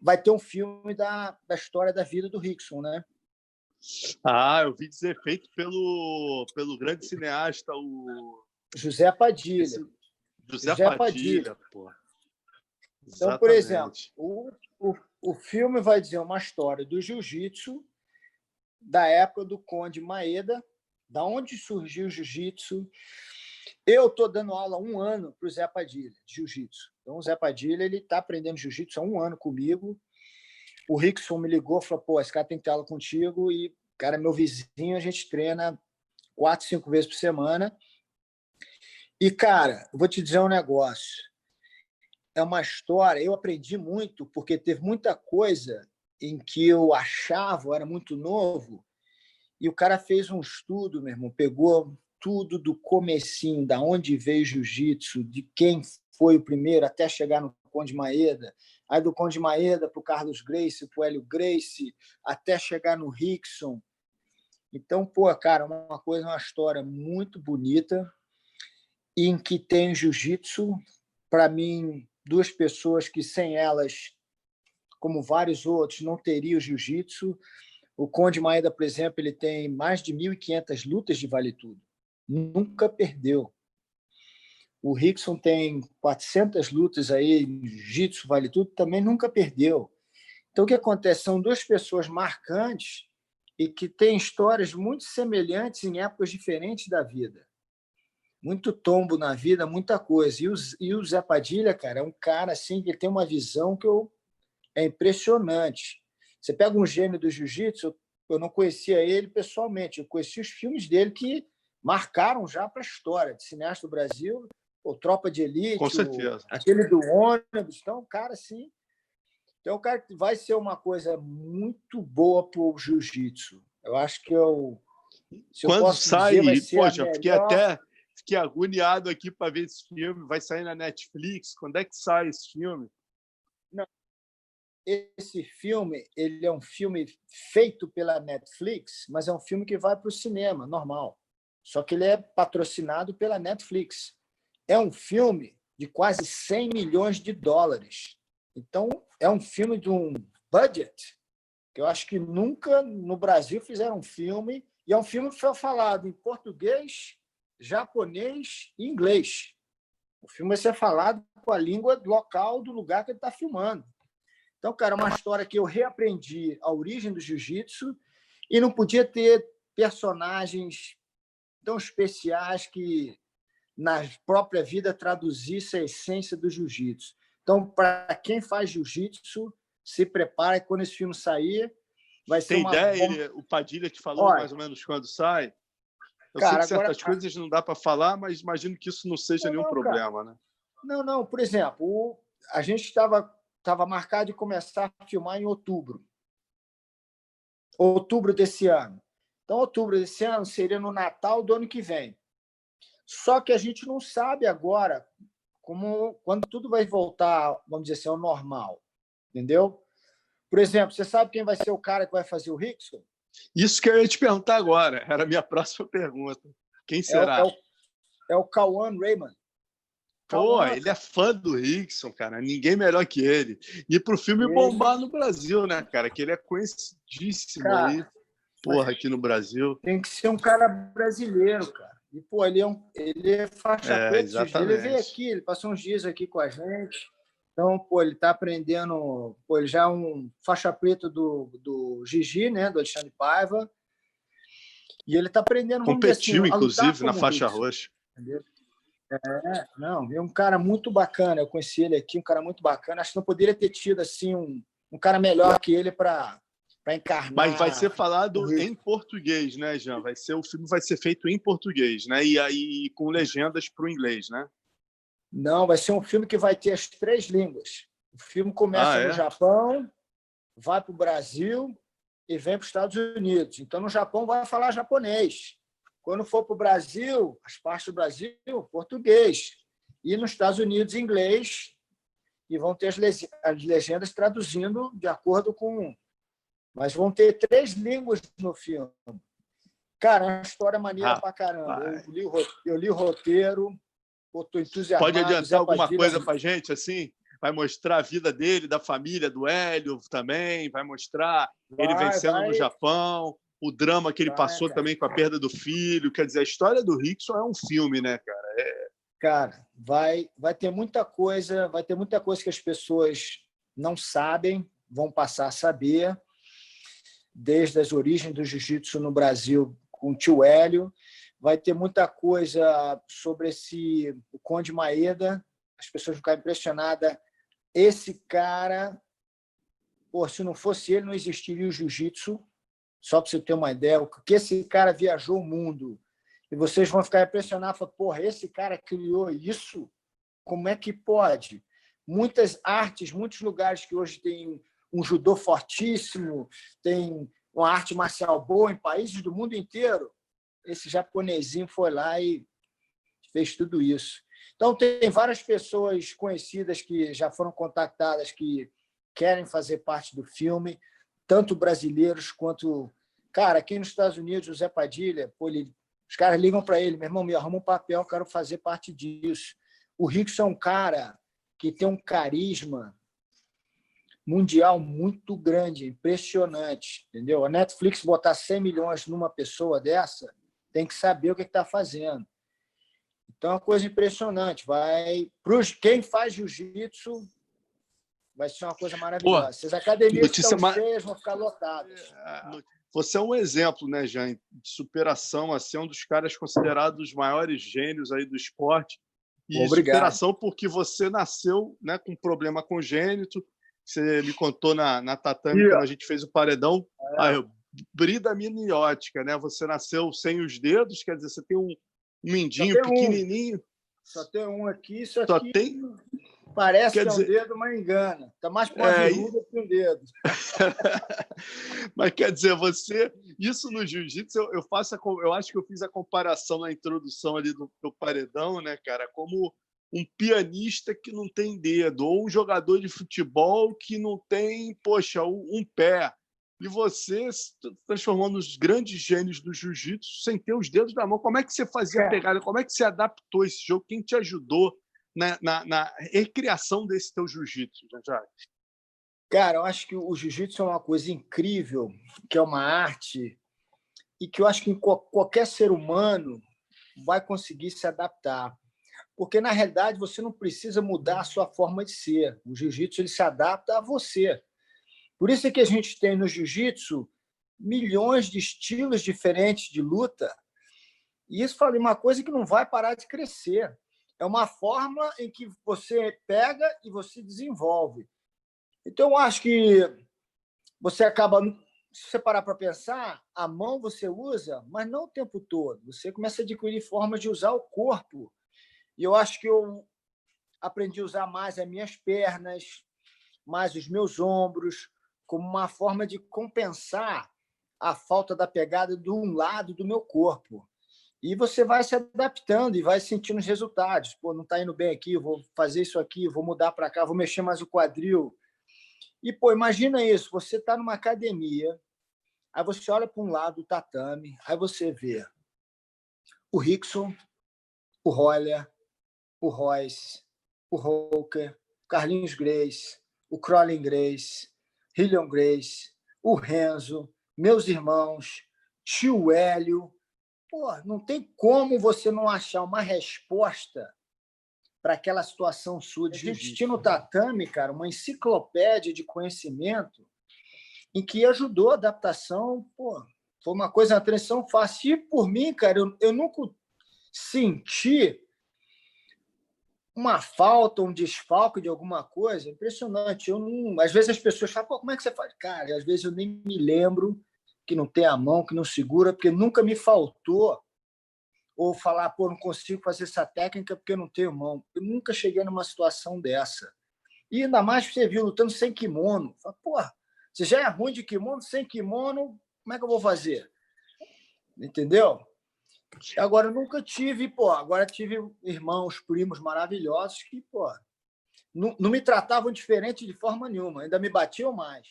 vai ter um filme da história da vida do Rickson, né? Ah, eu vi dizer, feito pelo grande cineasta, o José Padilha. José Padilha, pô. Então, por exemplo, o filme vai dizer uma história do jiu-jitsu da época do Conde Maeda, da onde surgiu o jiu-jitsu. Eu estou dando aula há 1 ano para o Zé Padilha, de jiu-jitsu. Então, o Zé Padilha está aprendendo jiu-jitsu há 1 ano comigo. O Rickson me ligou e falou, esse cara tem que ter aula contigo. E, cara, meu vizinho, a gente treina 4, 5 vezes por semana. E, cara, vou te dizer um negócio. É uma história, eu aprendi muito, porque teve muita coisa em que eu achava, eu era muito novo, e o cara fez um estudo, meu irmão, pegou tudo do comecinho, da onde veio o jiu-jitsu, de quem foi o primeiro, até chegar no Conde Maeda, aí do Conde Maeda para o Carlos Gracie, para o Hélio Gracie, até chegar no Rickson. Então, cara, uma história muito bonita, em que tem jiu-jitsu, para mim, 2 pessoas que sem elas, como vários outros, não teria o jiu-jitsu. O Conde Maeda, por exemplo, ele tem mais de 1.500 lutas de vale tudo. Nunca perdeu. O Rickson tem 400 lutas aí, jiu-jitsu, vale tudo, também nunca perdeu. Então, o que acontece? São 2 pessoas marcantes e que têm histórias muito semelhantes em épocas diferentes da vida. Muito tombo na vida, muita coisa. E o Zé Padilha, cara, é um cara assim que tem uma visão que é impressionante. Você pega um gênio do jiu-jitsu, eu não conhecia ele pessoalmente, eu conheci os filmes dele que marcaram já para a história de cineasta do Brasil, o Tropa de Elite, com certeza. aquele do ônibus. Então, cara, assim, então, cara, vai ser uma coisa muito boa para o jiu-jitsu. Eu acho que se eu Quando posso sai, dizer, vai ser poxa, a melhor... fiquei agoniado aqui para ver esse filme. Vai sair na Netflix? Quando é que sai esse filme? Não, esse filme, ele é um filme feito pela Netflix, mas é um filme que vai para o cinema, normal. Só que ele é patrocinado pela Netflix. É um filme de quase 100 milhões de dólares. Então, é um filme de um budget que eu acho que nunca no Brasil fizeram um filme, e é um filme que foi falado em português, japonês e inglês. O filme vai ser falado com a língua local do lugar que ele está filmando. Então, cara, é uma história que eu reaprendi a origem do jiu-jitsu e não podia ter personagens tão especiais que, na própria vida, traduzissem a essência do jiu-jitsu. Então, para quem faz jiu-jitsu, se prepare, quando esse filme sair, vai ser Tem uma... ideia? O Padilha te falou mais ou menos quando sai? Eu sei que certas coisas não dá para falar, mas imagino que isso não seja nenhum problema, né? Não. Por exemplo, a gente estava marcado de começar a filmar em outubro desse ano. Então, outubro desse ano seria no Natal do ano que vem. Só que a gente não sabe agora quando tudo vai voltar, vamos dizer assim, ao normal. Entendeu? Por exemplo, você sabe quem vai ser o cara que vai fazer o Rickson? Isso que eu ia te perguntar agora. Era a minha próxima pergunta. Quem será? É o Cauã Raymond. Pô, ele é fã do Rickson, cara. Ninguém melhor que ele. E pro filme bombar no Brasil, né, cara? Que ele é conhecidíssimo, cara, aí, porra, aqui no Brasil. Tem que ser um cara brasileiro, cara. E, pô, ele é faixa preta. Ele veio aqui, ele passou uns dias aqui com a gente. Então, pô, ele está aprendendo... Pô, ele já é um faixa preta do Gigi, né? Do Alexandre Paiva. E ele está aprendendo... Competiu, assim, inclusive, na faixa roxa. Entendeu? É um cara muito bacana. Eu conheci ele aqui, um cara muito bacana. Acho que não poderia ter tido assim um cara melhor que ele para encarnar. Mas vai ser falado em português, né, Jean? O filme vai ser feito em português, né? E aí com legendas para o inglês, né? Não, vai ser um filme que vai ter as 3 línguas. O filme começa no Japão, vai para o Brasil e vem para os Estados Unidos. Então, no Japão, vai falar japonês. Quando for para o Brasil, as partes do Brasil, português. E nos Estados Unidos, inglês. E vão ter as legendas traduzindo de acordo com... Mas vão ter 3 línguas no filme. Cara, é uma história maneira pra caramba. Eu li o roteiro, estou entusiasmado. Pode adiantar alguma coisa para a gente, assim? vai mostrar a vida dele, da família, do Hélio também, vai mostrar ele vencendo no Japão, o drama que ele passou cara. também com a perda do filho. Quer dizer, a história do Rickson é um filme, né, cara? Cara, vai ter muita coisa, que as pessoas não sabem, vão passar a saber, desde as origens do jiu-jitsu no Brasil com o tio Hélio. Vai ter muita coisa sobre o Conde Maeda, as pessoas vão ficar impressionadas. Esse cara, se não fosse ele, não existiria o jiu-jitsu. Só para você ter uma ideia, que esse cara viajou o mundo. E vocês vão ficar impressionados, falar, esse cara criou isso? Como é que pode? Muitas artes, muitos lugares que hoje tem um judô fortíssimo, tem uma arte marcial boa em países do mundo inteiro. Esse japonesinho foi lá e fez tudo isso. Então, tem várias pessoas conhecidas que já foram contactadas que querem fazer parte do filme, tanto brasileiros quanto... Cara, aqui nos Estados Unidos, o Zé Padilha, os caras ligam para ele, meu irmão, me arruma um papel, quero fazer parte disso. O Rickson é um cara que tem um carisma mundial muito grande, impressionante, entendeu? A Netflix botar 100 milhões numa pessoa dessa, tem que saber o que está fazendo. Então, é uma coisa impressionante. Quem faz jiu-jitsu, vai ser uma coisa maravilhosa. As academias estão cheias, vão ficar lotadas. Você é um exemplo, né, Jean, de superação, assim, um dos caras considerados os maiores gênios aí do esporte. E Obrigado. Superação porque você nasceu, né, com problema congênito. Você me contou na tatame, quando a gente fez o paredão, a brida miniótica, né? Você nasceu sem os dedos, quer dizer, você tem um mindinho pequenininho. Só tem um aqui, isso aqui parece que é um dedo, mas engana. Está mais para uma verruga que um dedo. Mas quer dizer, isso no jiu-jitsu, eu acho que eu fiz a comparação na introdução ali do paredão, né, cara, como um pianista que não tem dedo, ou um jogador de futebol que não tem, um pé. E você se transformando nos grandes gênios do jiu-jitsu sem ter os dedos na mão. Como é que você fazia a pegada? Como é que você adaptou esse jogo? Quem te ajudou na recriação desse teu jiu-jitsu, Jean? Cara, eu acho que o jiu-jitsu é uma coisa incrível, que é uma arte, e que eu acho que qualquer ser humano vai conseguir se adaptar. Porque, na realidade, você não precisa mudar a sua forma de ser. O jiu-jitsu ele se adapta a você. Por isso é que a gente tem no jiu-jitsu milhões de estilos diferentes de luta. E isso fala uma coisa que não vai parar de crescer. É uma forma em que você pega e você desenvolve. Então, eu acho que você acaba... Se você parar para pensar, a mão você usa, mas não o tempo todo. Você começa a adquirir formas de usar o corpo. E eu acho que eu aprendi a usar mais as minhas pernas, mais os meus ombros, como uma forma de compensar a falta da pegada de um lado do meu corpo. E você vai se adaptando e vai sentindo os resultados. Não está indo bem aqui, vou fazer isso aqui, vou mudar para cá, vou mexer mais o quadril. E, imagina isso, você está numa academia, aí você olha para um lado do tatame, aí você vê o Rickson, o Royler, o Royce, o Roker, o Carlinhos Grace, o Crowley Grace, Hillion Grace, o Renzo, meus irmãos, tio Hélio. Não tem como você não achar uma resposta para aquela situação sua. A gente tinha no tatame, cara, uma enciclopédia de conhecimento em que ajudou a adaptação. Foi uma coisa, uma transição fácil. E, por mim, cara, eu nunca senti uma falta, um desfalque de alguma coisa. Impressionante. Às vezes as pessoas falam, como é que você faz? Cara, às vezes eu nem me lembro que não tem a mão, que não segura, porque nunca me faltou. Ou falar, não consigo fazer essa técnica porque eu não tenho mão. Eu nunca cheguei numa situação dessa. E ainda mais que você viu lutando sem kimono. Fala, você já é ruim de kimono, sem kimono, como é que eu vou fazer? Entendeu? Agora, eu nunca tive, agora tive irmãos, primos maravilhosos que, não me tratavam diferente de forma nenhuma, ainda me batiam mais.